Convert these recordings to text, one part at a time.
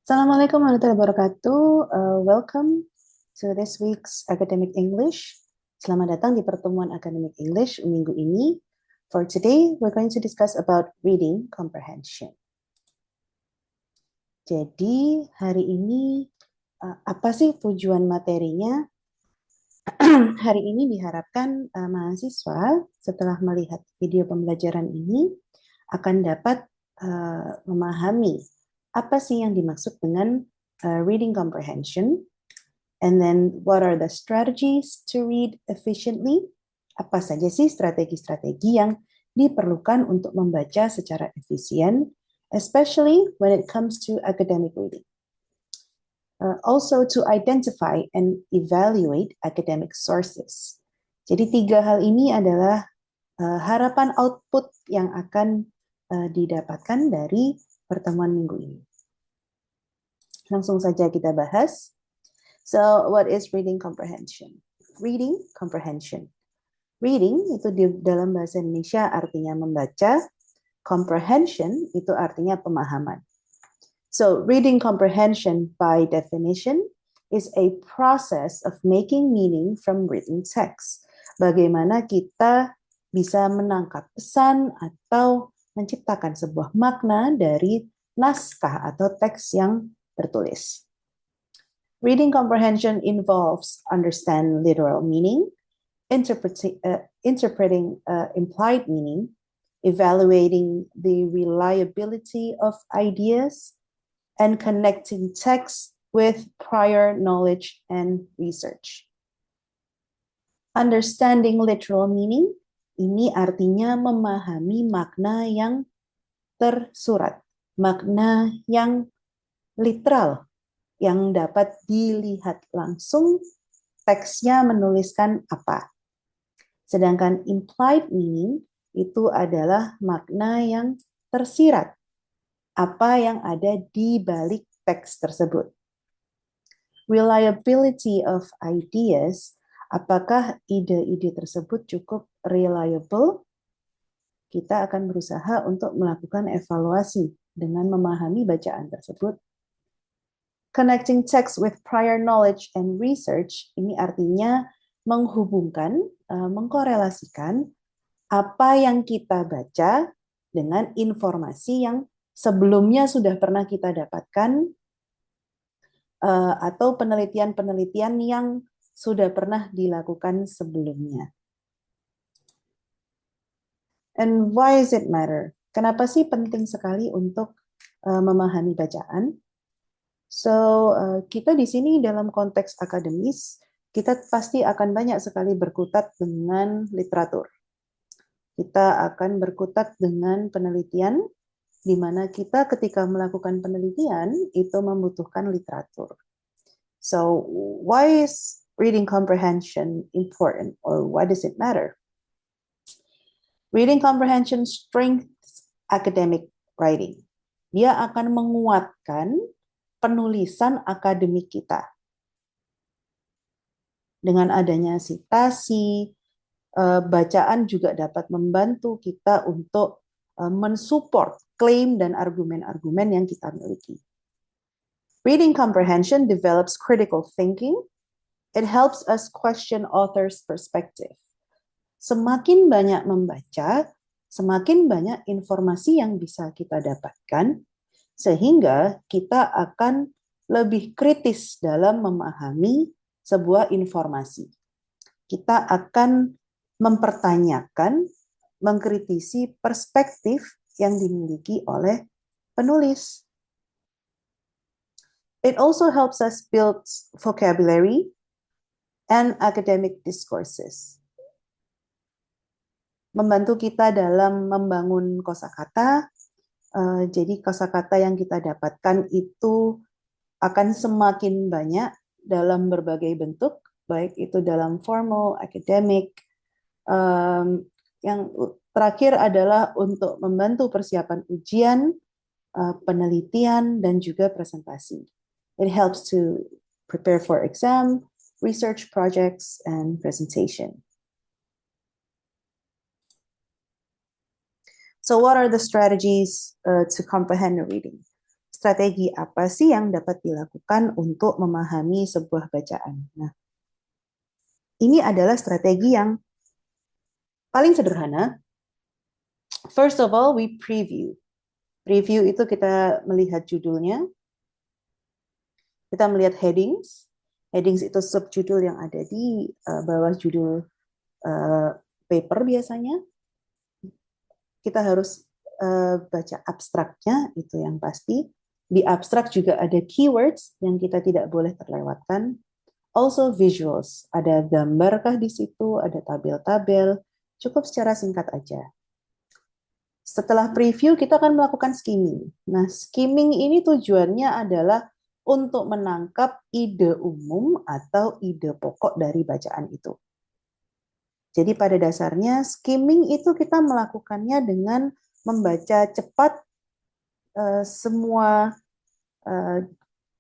Assalamualaikum warahmatullahi wabarakatuh. Welcome to this week's Academic English. Selamat datang di pertemuan Academic English minggu ini. For today, we're going to discuss about reading comprehension. Jadi, hari ini apa sih tujuan materinya? Hari ini diharapkan mahasiswa setelah melihat video pembelajaran ini akan dapat memahami apa sih yang dimaksud dengan reading comprehension, and then what are the strategies to read efficiently? Apa saja sih strategi-strategi yang diperlukan untuk membaca secara efisien, especially when it comes to academic reading. Also to identify and evaluate academic sources. Jadi 3 hal ini adalah harapan output yang akan didapatkan dari pertemuan minggu ini. Langsung saja kita bahas. So, what is reading comprehension? Reading comprehension. Reading itu di dalam bahasa Indonesia artinya membaca. Comprehension itu artinya pemahaman. So, reading comprehension by definition is a process of making meaning from written text. Bagaimana kita bisa menangkap pesan atau menciptakan sebuah makna dari naskah atau teks yang tertulis. Reading comprehension involves understand literal meaning, interpreting implied meaning, evaluating the reliability of ideas, and connecting text with prior knowledge and research. Understanding literal meaning, ini artinya memahami makna yang tersurat, makna yang literal, yang dapat dilihat langsung teksnya menuliskan apa. Sedangkan implied meaning itu adalah makna yang tersirat, apa yang ada di balik teks tersebut. Reliability of ideas, apakah ide-ide tersebut cukup reliable? Kita akan berusaha untuk melakukan evaluasi dengan memahami bacaan tersebut. Connecting text with prior knowledge and research, ini artinya menghubungkan, mengkorelasikan apa yang kita baca dengan informasi yang sebelumnya sudah pernah kita dapatkan atau penelitian-penelitian yang sudah pernah dilakukan sebelumnya. And why does it matter? Kenapa sih penting sekali untuk memahami bacaan? So, kita di sini dalam konteks akademis, kita pasti akan banyak sekali berkutat dengan literatur. Kita akan berkutat dengan penelitian, di mana kita ketika melakukan penelitian, itu membutuhkan literatur. So, why is reading comprehension important, or why does it matter? Reading comprehension strengthens academic writing. Dia akan menguatkan penulisan akademik kita. Dengan adanya sitasi, bacaan juga dapat membantu kita untuk mensupport klaim dan argumen-argumen yang kita miliki. Reading comprehension develops critical thinking. It helps us question author's perspective. Semakin banyak membaca, semakin banyak informasi yang bisa kita dapatkan, sehingga kita akan lebih kritis dalam memahami sebuah informasi. Kita akan mempertanyakan, mengkritisi perspektif yang dimiliki oleh penulis. It also helps us build vocabulary and academic discourses. Membantu kita dalam membangun kosakata. Jadi kosakata yang kita dapatkan itu akan semakin banyak dalam berbagai bentuk, baik itu dalam formal, academic. Yang terakhir adalah untuk membantu persiapan ujian, penelitian, dan juga presentasi. It helps to prepare for exam, research projects, and presentation. So what are the strategies to comprehend a reading? strategi apa sih yang dapat dilakukan untuk memahami sebuah bacaan. Nah, ini adalah strategi yang paling sederhana. First of all, we preview. Preview itu kita melihat judulnya, kita melihat headings. Headings itu subjudul yang ada di bawah judul paper biasanya. Kita harus baca abstraknya, itu yang pasti. Di abstrak juga ada keywords yang kita tidak boleh terlewatkan. Also visuals, ada gambarkah di situ, ada tabel-tabel, cukup secara singkat aja. Setelah preview, kita akan melakukan skimming. Nah, skimming ini tujuannya adalah untuk menangkap ide umum atau ide pokok dari bacaan itu. Jadi pada dasarnya skimming itu kita melakukannya dengan membaca cepat semua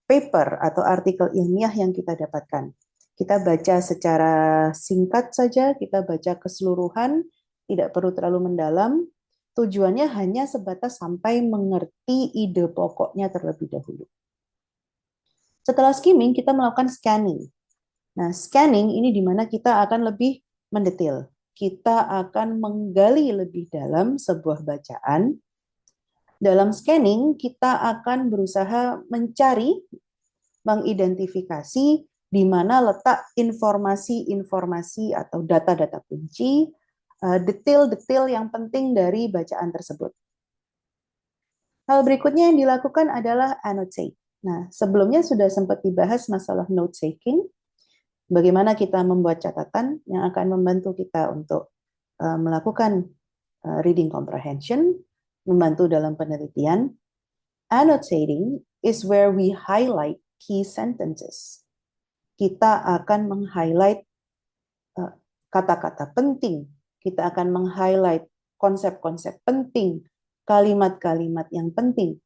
paper atau artikel ilmiah yang kita dapatkan. Kita baca secara singkat saja, kita baca keseluruhan, tidak perlu terlalu mendalam. Tujuannya hanya sebatas sampai mengerti ide pokoknya terlebih dahulu. Setelah skimming, kita melakukan scanning. Nah, scanning ini di mana kita akan lebih mendetail. Kita akan menggali lebih dalam sebuah bacaan. Dalam scanning, kita akan berusaha mencari, mengidentifikasi di mana letak informasi-informasi atau data-data kunci, detail-detail yang penting dari bacaan tersebut. Hal berikutnya yang dilakukan adalah annotate. Nah, sebelumnya sudah sempat dibahas masalah note taking, bagaimana kita membuat catatan yang akan membantu kita untuk melakukan reading comprehension, membantu dalam penelitian. Annotating is where we highlight key sentences. Kita akan meng-highlight kata-kata penting, kita akan meng-highlight konsep-konsep penting, kalimat-kalimat yang penting.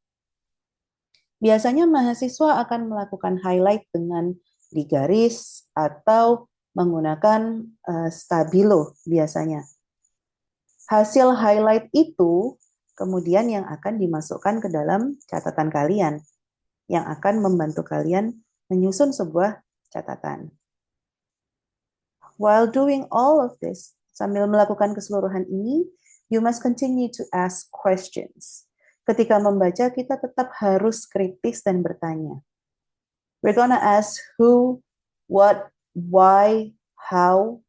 Biasanya mahasiswa akan melakukan highlight dengan digaris atau menggunakan stabilo biasanya. Hasil highlight itu kemudian yang akan dimasukkan ke dalam catatan kalian, yang akan membantu kalian menyusun sebuah catatan. While doing all of this, sambil melakukan keseluruhan ini, you must continue to ask questions. Ketika membaca, kita tetap harus kritis dan bertanya. We're gonna ask who, what, why, how.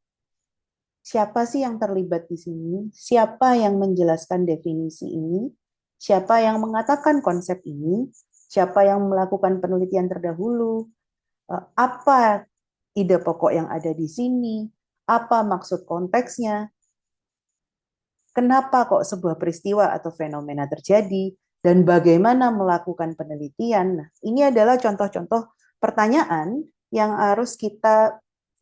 Siapa sih yang terlibat di sini? Siapa yang menjelaskan definisi ini? Siapa yang mengatakan konsep ini? Siapa yang melakukan penelitian terdahulu? Apa ide pokok yang ada di sini? Apa maksud konteksnya? Kenapa kok sebuah peristiwa atau fenomena terjadi? Dan bagaimana melakukan penelitian? Nah, ini adalah contoh-contoh pertanyaan yang harus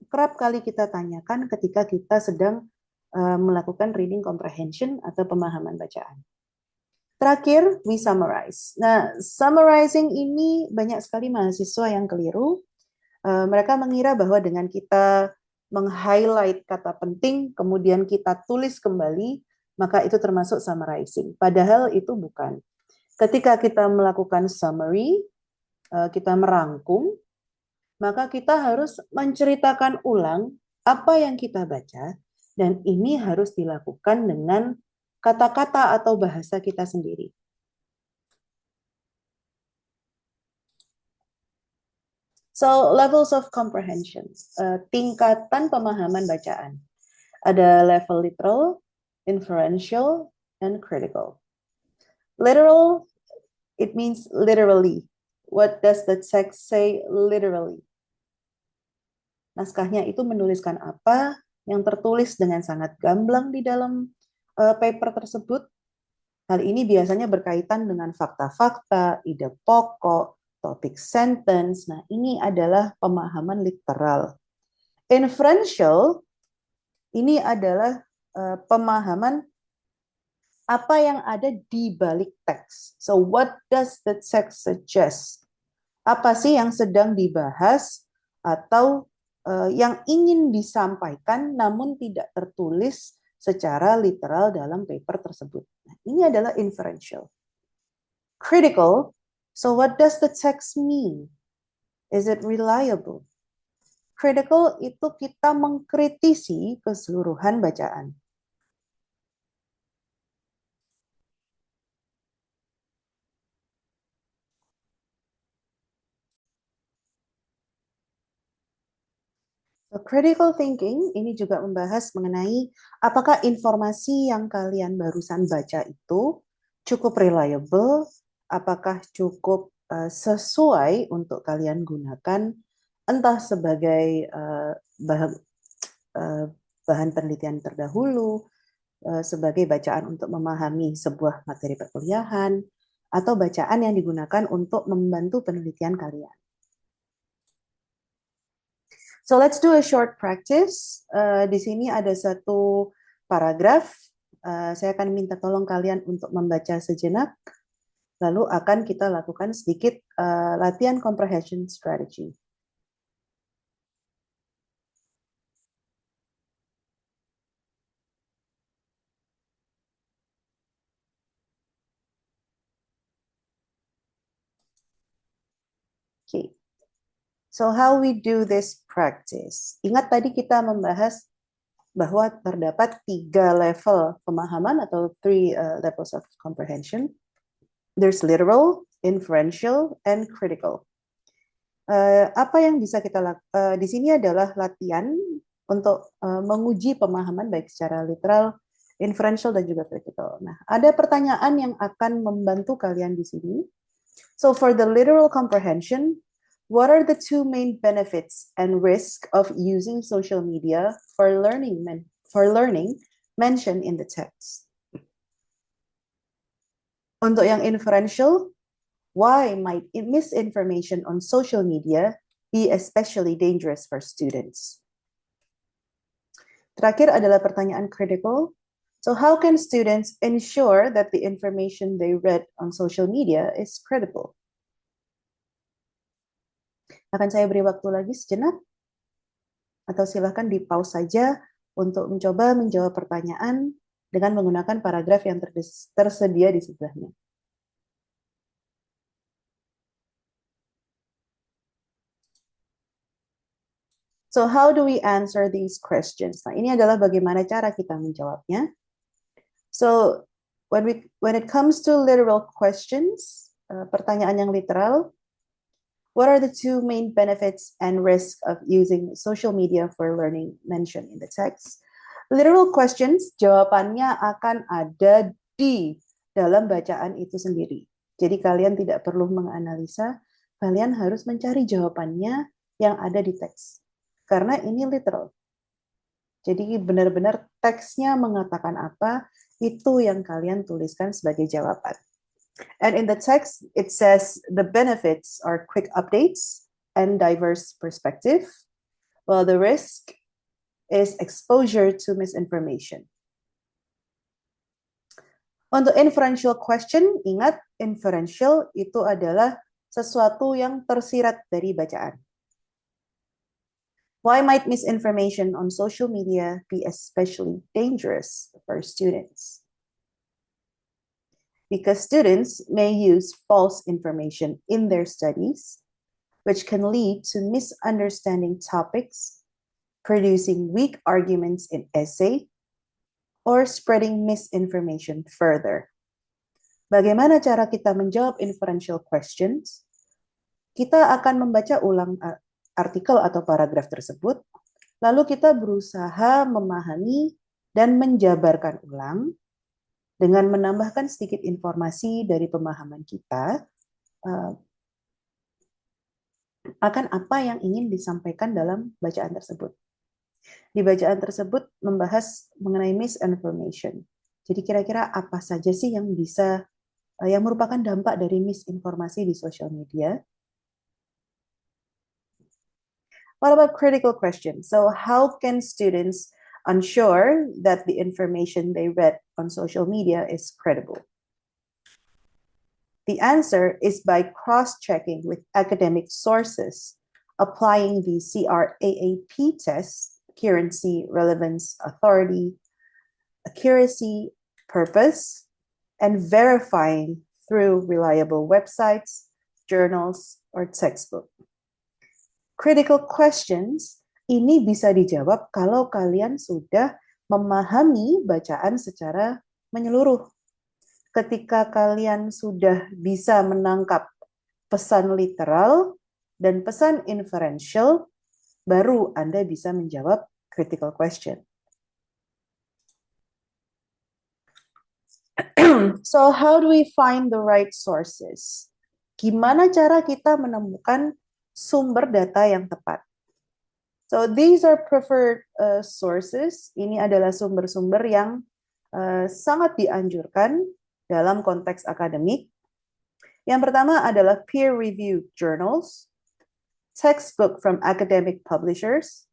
kerap kali kita tanyakan ketika kita sedang melakukan reading comprehension atau pemahaman bacaan. Terakhir, we summarize. Nah, summarizing ini banyak sekali mahasiswa yang keliru. Mereka mengira bahwa dengan kita meng-highlight kata penting, kemudian kita tulis kembali, maka itu termasuk summarizing. Padahal itu bukan. Ketika kita melakukan summary, kita merangkum, maka kita harus menceritakan ulang apa yang kita baca, dan ini harus dilakukan dengan kata-kata atau bahasa kita sendiri. So, levels of comprehension, tingkatan pemahaman bacaan. Ada level literal, inferential, and critical. Literal, it means literally. What does the text say literally? Naskahnya itu menuliskan apa yang tertulis dengan sangat gamblang di dalam paper tersebut. Hal ini biasanya berkaitan dengan fakta-fakta, ide pokok, topik sentence. Nah, ini adalah pemahaman literal. Inferential, ini adalah pemahaman apa yang ada di balik teks. So, what does the text suggest? Apa sih yang sedang dibahas atau yang ingin disampaikan namun tidak tertulis secara literal dalam paper tersebut. Nah, ini adalah inferential. Critical, So what does the text mean? Is it reliable? Critical itu kita mengkritisi keseluruhan bacaan. So, critical thinking ini juga membahas mengenai apakah informasi yang kalian barusan baca itu cukup reliable, apakah cukup sesuai untuk kalian gunakan, entah sebagai bahan, bahan penelitian terdahulu, sebagai bacaan untuk memahami sebuah materi perkuliahan, atau bacaan yang digunakan untuk membantu penelitian kalian. So let's do a short practice. Di sini ada satu paragraf. Saya akan minta tolong kalian untuk membaca sejenak. Lalu akan kita lakukan sedikit latihan comprehension strategy. Okay. So how we do this practice? Ingat tadi kita membahas bahwa terdapat 3 level pemahaman atau 3 levels of comprehension. There's literal, inferential, and critical. Apa yang bisa kita lakukan di sini adalah latihan untuk menguji pemahaman baik secara literal, inferential, dan juga critical. Nah, ada pertanyaan yang akan membantu kalian di sini. So for the literal comprehension, what are the 2 main benefits and risk of using social media for learning mentioned in the text? Untuk yang inferential, why might misinformation on social media be especially dangerous for students? Terakhir adalah pertanyaan critical. So how can students ensure that the information they read on social media is credible? Akan saya beri waktu lagi sejenak, atau silakan di pause saja untuk mencoba menjawab pertanyaan dengan menggunakan paragraf yang tersedia di sebelahnya. So how do we answer these questions? Nah, ini adalah bagaimana cara kita menjawabnya. So when it comes to literal questions, pertanyaan yang literal, what are the 2 main benefits and risks of using social media for learning mentioned in the text? Literal questions, jawabannya akan ada di dalam bacaan itu sendiri. Jadi kalian tidak perlu menganalisa, kalian harus mencari jawabannya yang ada di teks. Karena ini literal. Jadi benar-benar teksnya mengatakan apa, itu yang kalian tuliskan sebagai jawaban. And in the text, it says the benefits are quick updates and diverse perspective, while the risk is exposure to misinformation. Untuk inferential question, ingat inferential itu adalah sesuatu yang tersirat dari bacaan. Why might misinformation on social media be especially dangerous for students? Because students may use false information in their studies, which can lead to misunderstanding topics, producing weak arguments in essay, or spreading misinformation further. Bagaimana cara kita menjawab inferential questions? Kita akan membaca ulang artikel atau paragraf tersebut, lalu kita berusaha memahami dan menjabarkan ulang dengan menambahkan sedikit informasi dari pemahaman kita akan apa yang ingin disampaikan dalam bacaan tersebut. Di bacaan tersebut membahas mengenai misinformation. Jadi kira-kira apa saja sih yang yang merupakan dampak dari misinformasi di sosial media? What about critical questions? So how can students ensure that the information they read on social media is credible? The answer is by cross-checking with academic sources, applying the CRAAP test, currency, relevance, authority, accuracy, purpose, and verifying through reliable websites, journals, or textbook. Critical questions ini bisa dijawab kalau kalian sudah memahami bacaan secara menyeluruh. Ketika kalian sudah bisa menangkap pesan literal dan pesan inferential, baru Anda bisa menjawab critical question. So how do we find the right sources? Gimana cara kita menemukan sumber data yang tepat? So these are preferred sources. Ini adalah sumber-sumber yang sangat dianjurkan dalam konteks akademik. Yang pertama adalah peer-reviewed journals, textbook from academic publishers,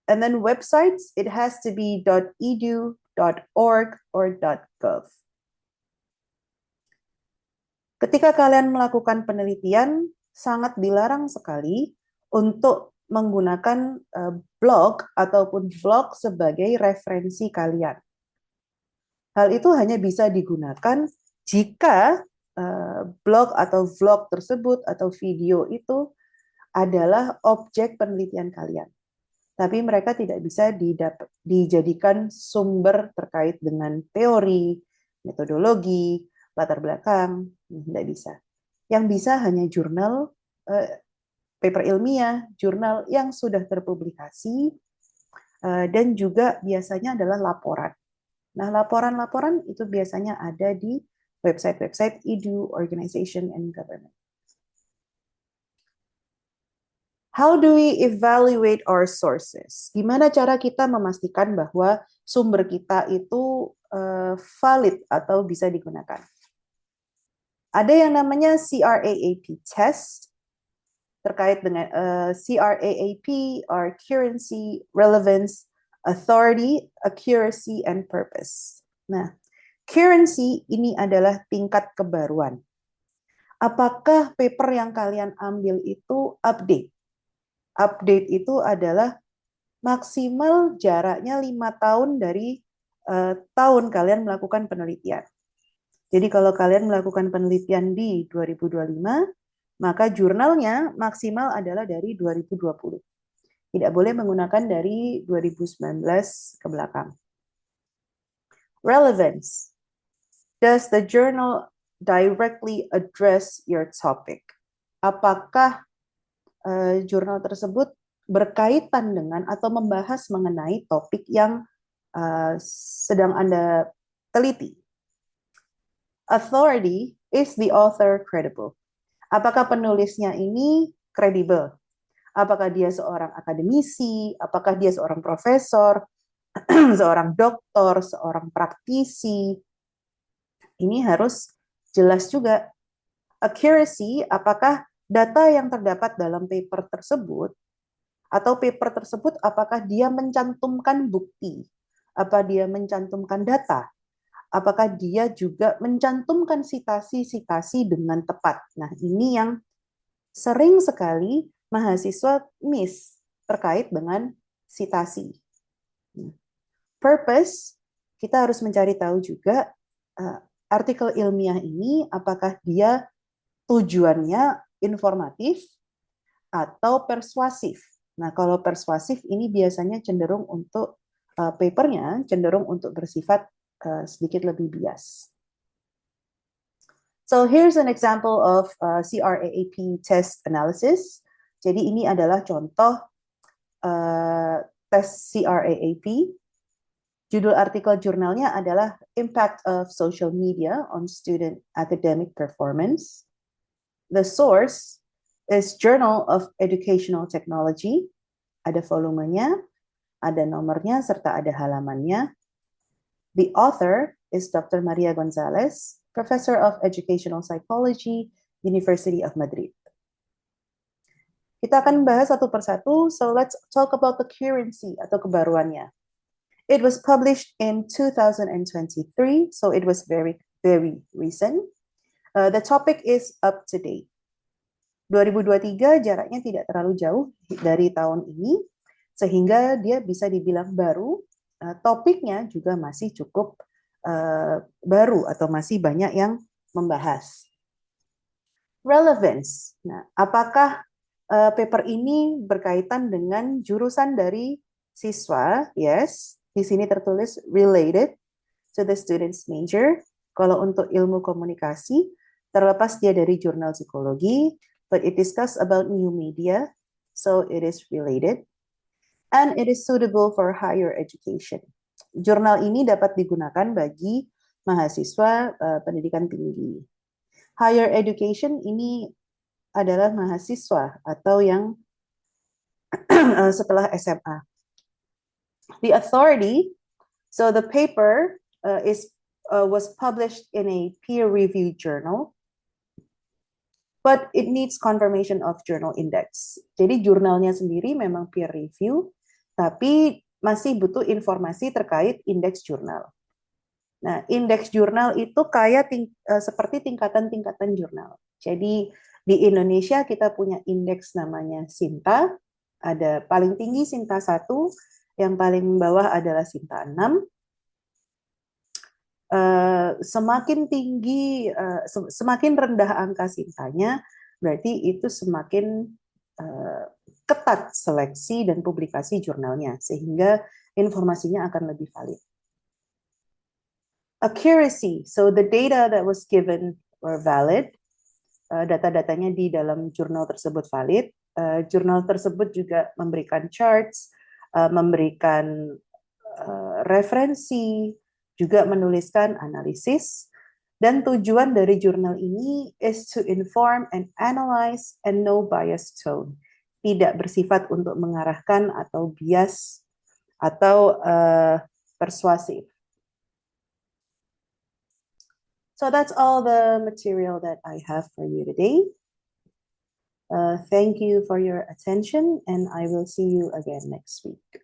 and then websites. It has to be .edu, .org, or .gov. Ketika kalian melakukan penelitian, sangat dilarang sekali untuk menggunakan blog ataupun vlog sebagai referensi kalian. Hal itu hanya bisa digunakan jika blog atau vlog tersebut atau video itu adalah objek penelitian kalian. Tapi mereka tidak bisa dijadikan sumber terkait dengan teori, metodologi, latar belakang, tidak bisa. Yang bisa hanya jurnal, paper ilmiah, jurnal yang sudah terpublikasi, dan juga biasanya adalah laporan. Nah, laporan-laporan itu biasanya ada di website-website EDU, Organization, and Government. How do we evaluate our sources? Gimana cara kita memastikan bahwa sumber kita itu valid atau bisa digunakan? Ada yang namanya CRAAP test terkait dengan CRAAP are currency, relevance, authority, accuracy, and purpose. Nah, currency ini adalah tingkat kebaruan. Apakah paper yang kalian ambil itu update? Update itu adalah maksimal jaraknya 5 tahun dari tahun kalian melakukan penelitian. Jadi kalau kalian melakukan penelitian di 2025, maka jurnalnya maksimal adalah dari 2020. Tidak boleh menggunakan dari 2019 ke belakang. Relevance. Does the journal directly address your topic? Apakah jurnal tersebut berkaitan dengan atau membahas mengenai topik yang sedang Anda teliti? Authority, is the author credible? Apakah penulisnya ini kredibel? Apakah dia seorang akademisi? Apakah dia seorang profesor? Seorang doktor? Seorang praktisi? Ini harus jelas juga. Accuracy, apakah data yang terdapat dalam paper tersebut atau paper tersebut apakah dia mencantumkan bukti? Apa dia mencantumkan data? Apakah dia juga mencantumkan sitasi-sitasi dengan tepat? Nah, ini yang sering sekali mahasiswa miss terkait dengan sitasi. Purpose, kita harus mencari tahu juga artikel ilmiah ini apakah dia tujuannya informatif atau persuasif. Nah, kalau persuasif ini biasanya cenderung untuk papernya cenderung untuk bersifat sedikit lebih bias. So here's an example of CRAAP test analysis. Jadi ini adalah contoh tes CRAAP. Judul artikel jurnalnya adalah Impact of Social Media on Student Academic Performance. The source is Journal of Educational Technology. Ada volumenya, ada nomornya, serta ada halamannya. The author is Dr. Maria Gonzalez, Professor of Educational Psychology, University of Madrid. Kita akan bahas satu persatu, so let's talk about the currency atau kebaruannya. It was published in 2023, so it was very, very recent. The topic is up to date. 2023 jaraknya tidak terlalu jauh dari tahun ini, sehingga dia bisa dibilang baru. Topiknya juga masih cukup baru atau masih banyak yang membahas. relevance. Nah, apakah paper ini berkaitan dengan jurusan dari siswa? Yes, di sini tertulis related to the student's major. Kalau untuk ilmu komunikasi, terlepas dia dari jurnal psikologi, but it discuss about new media, so it is related. And it is suitable for higher education. Jurnal ini dapat digunakan bagi mahasiswa pendidikan tinggi. Higher education ini adalah mahasiswa atau yang setelah SMA. The authority, so the paper was published in a peer-reviewed journal, but it needs confirmation of journal index. Jadi jurnalnya sendiri memang peer review, tapi masih butuh informasi terkait indeks jurnal. Nah, indeks jurnal itu kayak seperti tingkatan-tingkatan jurnal. Jadi di Indonesia kita punya indeks namanya Sinta, ada paling tinggi Sinta 1, yang paling bawah adalah Sinta 6. Semakin tinggi, semakin rendah angka Sintanya, berarti itu semakin ketat seleksi dan publikasi jurnalnya, sehingga informasinya akan lebih valid. Accuracy, so the data that was given were valid, data-datanya di dalam jurnal tersebut valid. Jurnal tersebut juga memberikan charts, memberikan referensi, juga menuliskan analisis. Dan tujuan dari jurnal ini is to inform and analyze and no bias tone. Tidak bersifat untuk mengarahkan atau bias atau persuasif. So that's all the material that I have for you today. Thank you for your attention, and I will see you again next week.